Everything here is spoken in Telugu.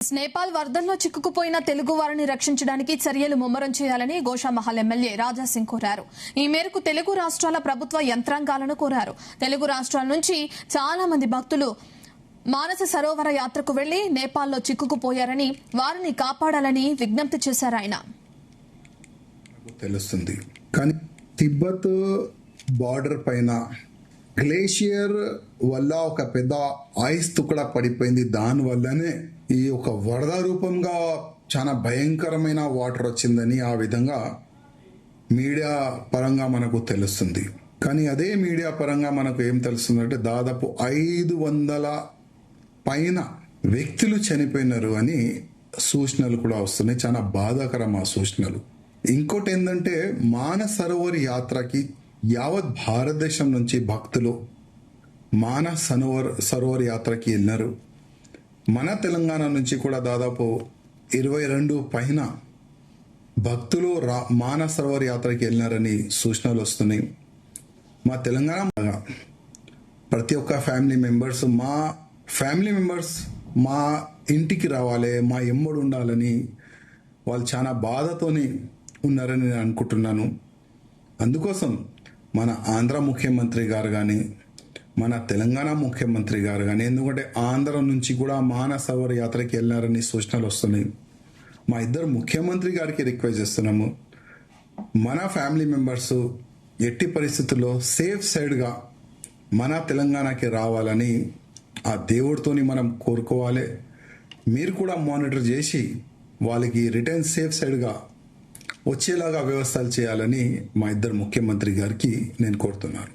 నేపాల్ వరదల్లో చిక్కుకుపోయిన తెలుగు వారిని రక్షించడానికి చర్యలు ముమ్మరం చేయాలని గోషామహల్ ఎమ్మెల్యే రాజాసింగ్ కోరారు. ఈ మేరకు తెలుగు రాష్ట్రాల ప్రభుత్వ యంత్రాంగాలను కోరారు. తెలుగు రాష్ట్రాల నుంచి చాలా మంది భక్తులు మానస సరోవర యాత్రకు వెళ్లి నేపాల్లో చిక్కుకుపోయారని, వారిని కాపాడాలని విజ్ఞప్తి చేశారు. ఆయన తెలుస్తుంది కానీ తిబ్బత్ బార్డర్ పైన గ్లేషియర్ వల్ల ఒక పెద్ద ఐస్ తుకడ పడిపోయింది. దాని వల్లనే ఈ ఒక వరద రూపంగా చాలా భయంకరమైన వాటర్ వచ్చిందని ఆ విధంగా మీడియా పరంగా మనకు తెలుస్తుంది. కానీ అదే మీడియా పరంగా మనకు ఏం తెలుస్తుందంటే దాదాపు 500 పైన వ్యక్తులు చనిపోయినారు అని సూచనలు కూడా వస్తున్నాయి. చాలా బాధాకరం ఆ సూచనలు. ఇంకోటి ఏంటంటే మానస సరోవర్ యాత్రకి యావత్ భారతదేశం నుంచి భక్తులు మానస సరోవర్ యాత్రకి వెళ్ళినారు. మన తెలంగాణ నుంచి కూడా దాదాపు 22 పైన భక్తులు మానస సరోవర్ యాత్రకి వెళ్ళినారని సూచనలు వస్తున్నాయి. మా తెలంగాణ ప్రతి ఒక్క ఫ్యామిలీ మెంబర్స్ మా ఇంటికి రావాలి, మా ఎమ్మడు ఉండాలని వాళ్ళు చాలా బాధతోని ఉన్నారని నేను అనుకుంటున్నాను. అందుకోసం మన ఆంధ్ర ముఖ్యమంత్రి గారు కానీ మన తెలంగాణ ముఖ్యమంత్రి గారు కానీ, ఎందుకంటే ఆంధ్ర నుంచి కూడా మానస సరోవర్ యాత్రకి వెళ్ళినారని సూచనలు వస్తున్నాయి. మా ఇద్దరు ముఖ్యమంత్రి గారికి రిక్వెస్ట్ చేస్తున్నాము, మన ఫ్యామిలీ మెంబర్స్ ఎట్టి పరిస్థితుల్లో సేఫ్ సైడ్గా మన తెలంగాణకి రావాలని ఆ దేవుడితోని మనం కోరుకోవాలి. మీరు కూడా మానిటర్ చేసి వాళ్ళకి రిటర్న్ సేఫ్ సైడ్గా వచ్చేలాగా వ్యవస్థలు చేయాలని మా ఇద్దరు ముఖ్యమంత్రి గారికి నేను కోరుతున్నాను.